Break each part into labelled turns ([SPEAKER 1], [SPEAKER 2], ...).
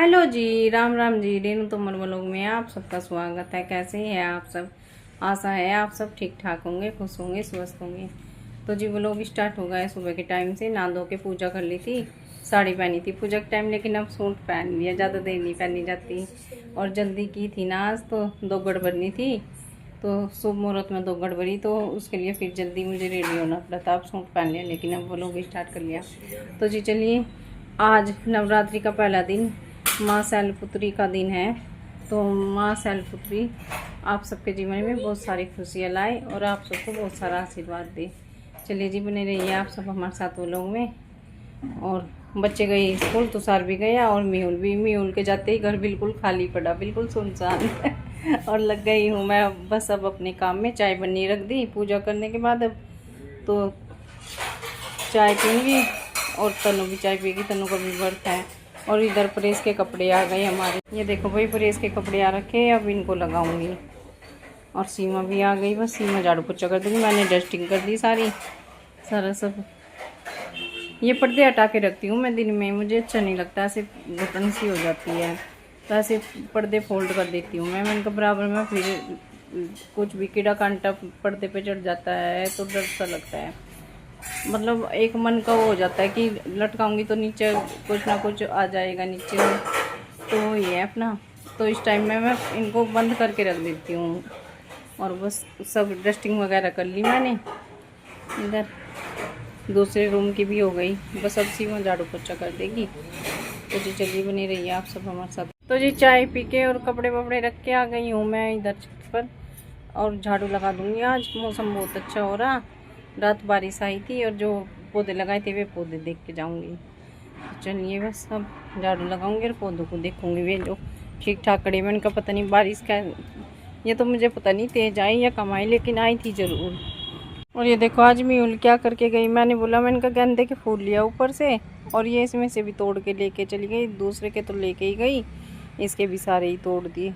[SPEAKER 1] Hello जी, Ram Ram ji. Renu Tomar blog में आप सबका स्वागत है। कैसे हैं आप सब? आशा है आप सब ठीक ठाक होंगे, खुश होंगे, स्वस्थ होंगे। तो जी ब्लॉग स्टार्ट हो गया है सुबह के टाइम से। नहा धो के पूजा कर ली थी, साड़ी पहनी थी पूजा के टाइम, लेकिन अब सूट पहन लिया, ज़्यादा देर नहीं पहनी जाती। और जल्दी की थी ना आज, तो 2 गड़बड़नी थी, तो शुभ मुहूर्त में 2 गड़बड़ी, तो उसके लिए फिर जल्दी मुझे रेडी होना पड़ा था। अब सूट पहन लिया, लेकिन अब ब्लॉग स्टार्ट कर लिया। तो जी चलिए, आज नवरात्रि का पहला दिन, माँ शैलपुत्री का दिन है। तो माँ शैलपुत्री आप सबके जीवन में बहुत सारी खुशियाँ लाए और आप सबको बहुत सारा आशीर्वाद दे। चलिए जी, बने रहिए आप सब हमारे साथ व्लॉग में। और बच्चे गए स्कूल, तुषार भी गया और म्यूल भी। म्यूल के जाते ही घर बिल्कुल खाली पड़ा, बिल्कुल सुनसान और लग गई हूँ मैं बस अब अपने काम में। चाय बननी रख दी पूजा करने के बाद, अब तो चाय पीऊँगी और तनु भी चाय पिएगी, तनु का भी व्रत है। और इधर प्रेस के कपड़े आ गए हमारे, ये देखो भाई प्रेस के कपड़े आ रखे, अब इनको लगाऊंगी। और सीमा भी आ गई, बस सीमा झाड़ू पोछा कर दूँगी। मैंने डस्टिंग कर दी सारा सब। ये पर्दे हटा के रखती हूँ मैं दिन में, मुझे अच्छा नहीं लगता, ऐसे घुटन सी हो जाती है, तो ऐसे पर्दे फोल्ड कर देती हूँ मैं इनका बराबर में। फिर कुछ भी कीड़ा कांटा पर्दे पे चढ़ जाता है तो डर सा लगता है, मतलब एक मन का वो हो जाता है कि लटकाऊंगी तो नीचे कुछ ना कुछ आ जाएगा नीचे, तो ये है अपना। तो इस टाइम में मैं इनको बंद करके रख देती हूँ। और बस सब डस्टिंग वगैरह कर ली मैंने, इधर दूसरे रूम की भी हो गई, बस अब सीमा झाड़ू पोछा कर देगी। तो जी चलिए, बनी रहिए आप सब हमारे साथ। तो जी चाय पी के और कपड़े वपड़े रख के आ गई हूँ मैं इधर छत पर, और झाड़ू लगा दूँगी। आज मौसम बहुत अच्छा हो रहा, रात बारिश आई थी और जो पौधे लगाए थे वे पौधे देख के जाऊंगी। तो चलिए बस अब झाड़ू लगाऊंगी और पौधों को देखूंगी, वे जो ठीक ठाक खड़े में। इनका पता नहीं बारिश का, ये तो मुझे पता नहीं तेज आई या कम आई, लेकिन आई थी ज़रूर। और ये देखो आज म्यूल क्या करके गई, मैंने बोला मैंने कहा गेंदे के फूल लिया ऊपर से, और ये इसमें से भी तोड़ के लेके चली गई। दूसरे के तो लेके ही गई, इसके भी सारे ही तोड़ दिए।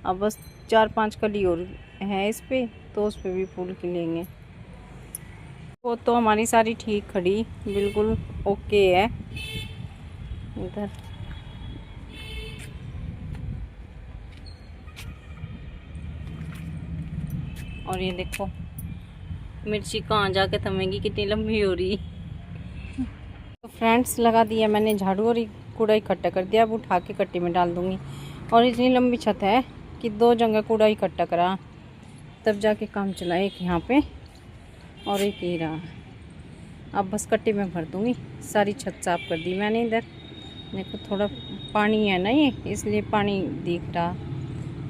[SPEAKER 1] अब बस 4-5 कली और हैं इस पर, तो उस पर भी फूल खिलेंगे। वो तो हमारी सारी ठीक खड़ी, बिल्कुल ओके है इधर। और ये देखो मिर्ची कहाँ जाके थमेगी, कितनी लंबी हो रही। तो फ्रेंड्स लगा दिया मैंने झाड़ू और कूड़ा इकट्ठा कर दिया, अब उठा के कट्टी में डाल दूंगी। और इतनी लंबी छत है कि 2 जगह कूड़ा इकट्ठा करा, तब जाके काम चला। एक यहाँ पे और एक ही रहा। अब बस कट्टी में भर दूंगी। सारी छत साफ कर दी मैंने। इधर देखो थोड़ा पानी है ना, ये इसलिए पानी दिख रहा,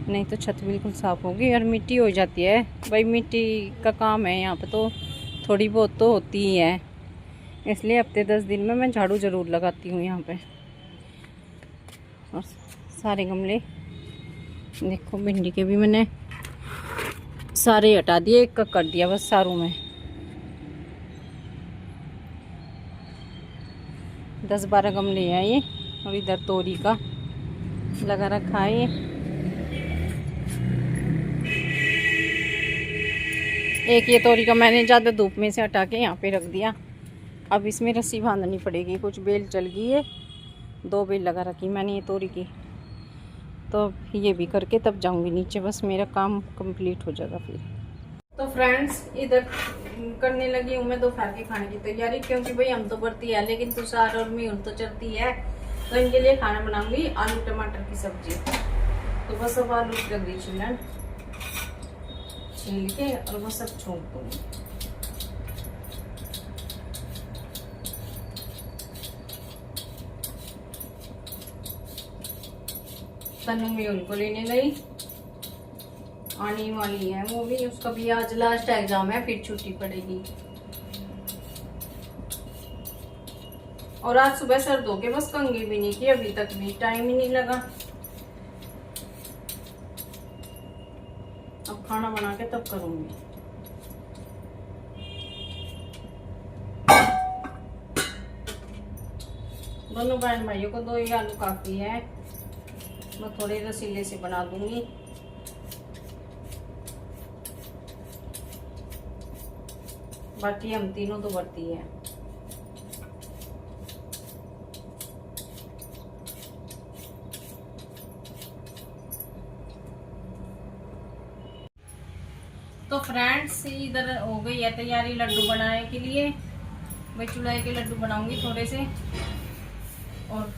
[SPEAKER 1] नहीं तो छत बिल्कुल साफ़ होगी। और मिट्टी हो जाती है भाई, मिट्टी का काम है यहाँ पे, तो थोड़ी बहुत तो होती ही है, इसलिए हफ्ते 10 दिन में मैं झाड़ू ज़रूर लगाती हूँ यहाँ पे। और सारे गमले देखो, भिंडी के भी मैंने सारे हटा दिए, एक का कर दिया बस सारों में। 10-12 गमले हैं ये। और इधर तोरी का लगा रखा है ये। एक ये तोरी का मैंने ज़्यादा धूप में से हटा के यहाँ पे रख दिया। अब इसमें रस्सी बांधनी पड़ेगी, कुछ बेल चल गई है, 2 बेल लगा रखी मैंने ये तोरी की। तो ये भी करके तब जाऊँगी नीचे, बस मेरा काम कंप्लीट हो जाएगा फिर। तो फ्रेंड्स इधर करने लगी हूँ मैं दोपहर के खाने की तैयारी, क्योंकि भाई हम तो बढ़ती है, लेकिन तुषार और म्यूल तो चलती है। तो इनके लिए खाना बनाऊंगी आलू टमाटर की सब्जी। तो बस अब आलू रख दी छील के, और बस सब छोड़ दूंगी। तनु म्यूल को लेने गई, आने वाली है वो भी, उसका भी आज लास्ट एग्जाम है, फिर छुट्टी पड़ेगी। और आज सुबह सर धो के बस कंघी भी नहीं की, अभी तक भी टाइम ही नहीं लगा। अब खाना बना के तब करूंगी। दोनों बहन भाइयों को 2 ही आलू काफी है, मैं थोड़े रसीले से बना दूंगी। बाकी हम तीनों तो बढ़ती है। तो फ्रेंड्स इधर हो गई है तैयारी लड्डू बनाने के लिए। मैं चुलाई के लड्डू बनाऊंगी थोड़े से, और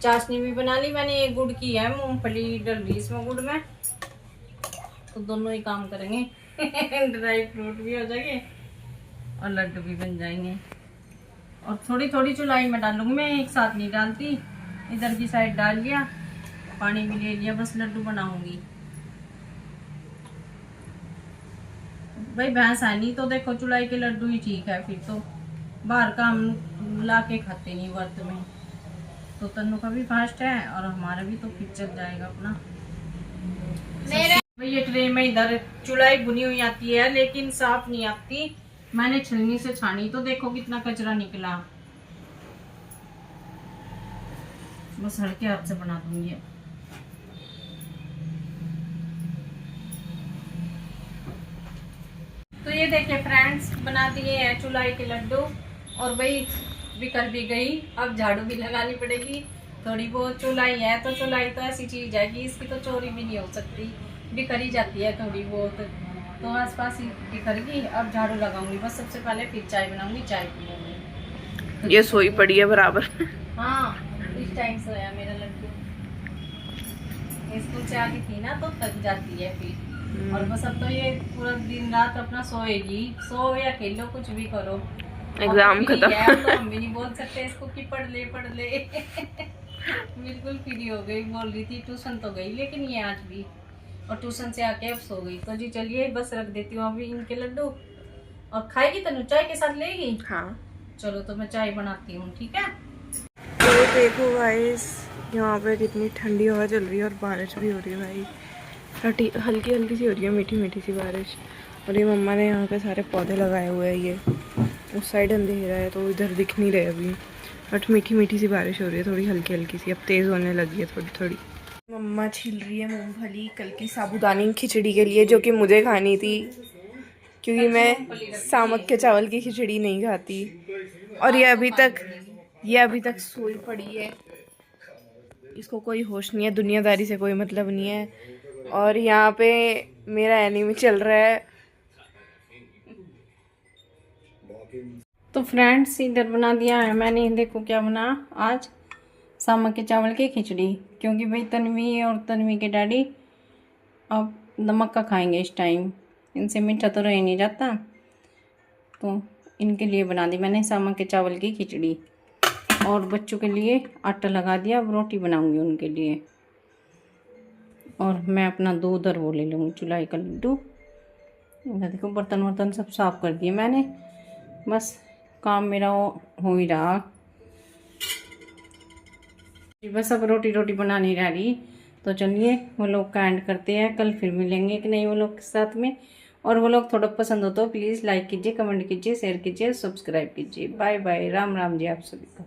[SPEAKER 1] चाशनी भी बना ली मैंने। एक गुड़ की है, मूंगफली डल रही इसमें गुड़ में, तो दोनों ही काम करेंगे। ड्राई फ्रूट भी हो जाएंगे और लड्डू भी बन जाएंगे। और थोड़ी थोड़ी चुलाई में डालूंगी मैं, एक साथ नहीं डालती। इधर की साइड डाल लिया, पानी भी ले लिया, बस लड्डू बनाऊंगी। भाई भैंस है नहीं तो देखो चुलाई के लड्डू ही ठीक है, फिर तो बाहर का हम ला के खाते नहीं व्रत में। तो तन्नू का भी फास्ट है और हमारा भी, तो फिर चल जाएगा अपना। भाई ये ट्रे में इधर चुलाई बुनी हुई आती है, लेकिन साफ नहीं आती। मैंने छलनी से छानी तो देखो कितना कचरा निकला। बस हल्के हाथ से बना दूंगी। तो ये देखिए फ्रेंड्स, बना दिए हैं चुलाई के लड्डू। और भाई बिखर भी गई, अब झाड़ू भी लगानी पड़ेगी थोड़ी बहुत। चुलाई है तो चुलाई तो ऐसी चीज है कि इसकी तो चोरी भी नहीं हो सकती, बिखर ही जाती है थोड़ी बहुत। तो आसपास ही बिखर गई, अब झाड़ू लगाऊंगी बस सबसे पहले, फिर चाय बनाऊंगी, चाय पीऊंगी। तो
[SPEAKER 2] ये सोई पड़ी है बराबर।
[SPEAKER 1] हाँ, इस टाइम सोया मेरा लड्डू। स्कूल से आती थी ना तो थक जाती है फिर। और बस अब तो ये पूरा दिन रात अपना सोएगी, सो या खेलो कुछ भी करो।
[SPEAKER 2] एग्जाम खत्म
[SPEAKER 1] तो हम भी नहीं बोल सकते इसको कि पढ़ ले पढ़ ले। बिल्कुल फ्री हो गई, बोल रही थी ट्यूशन तो गई, लेकिन ये आज भी, और ट्यूशन से आके अब सो गई। तो जी चलिए बस रख देती हूँ अभी इनके लड्डू। और खाएगी तनु, चाय के साथ लेगी?
[SPEAKER 2] हाँ
[SPEAKER 1] चलो तो मैं चाय बनाती हूँ, ठीक है।
[SPEAKER 2] तो देखो गाइस, यहाँ पे कितनी ठंडी हवा चल रही है और बारिश भी हो रही है भाई। हल्की हल्की सी हो रही है, मीठी मीठी सी बारिश। और ये मम्मा ने यहाँ पे सारे पौधे लगाए हुए हैं। ये उस साइड अंधेरा है तो इधर दिख नहीं रहे अभी, बट मीठी मीठी सी बारिश हो रही है, थोड़ी हल्की हल्की सी। अब तेज़ होने लगी है थोड़ी थोड़ी। मम्मा छील रही है मूंगफली कल की साबूदानी खिचड़ी के लिए, जो कि मुझे खानी थी क्योंकि मैं सामक के चावल की खिचड़ी नहीं खाती। और ये अभी तक सोई पड़ी है, इसको कोई होश नहीं है, दुनियादारी से कोई मतलब नहीं है। और यहाँ पे मेरा एनीमी चल रहा है।
[SPEAKER 1] तो फ्रेंड्स इधर बना दिया है मैंने, देखो क्या बना आज, सामक के चावल की खिचड़ी। क्योंकि भाई तन्वी और तन्वी के डैडी अब नमक का खाएंगे इस टाइम, इनसे मीठा तो रह नहीं जाता, तो इनके लिए बना दी मैंने सामक के चावल की खिचड़ी। और बच्चों के लिए आटा लगा दिया, अब रोटी बनाऊंगी उनके लिए। और मैं अपना दो उधर वो ले लूँगी चुलाई का लड्डू। देखो बर्तन वर्तन सब साफ कर दिए मैंने, बस काम मेरा हो ही रहा। बस अब रोटी रोटी बनानी रह रही। तो चलिए वो लोग का एंड करते हैं, कल फिर मिलेंगे कि नहीं वो लोग के साथ में। और वो लोग थोड़ा पसंद हो तो प्लीज़ लाइक कीजिए, कमेंट कीजिए, शेयर कीजिए, सब्सक्राइब कीजिए। बाय बाय, राम राम जी आप सभी को।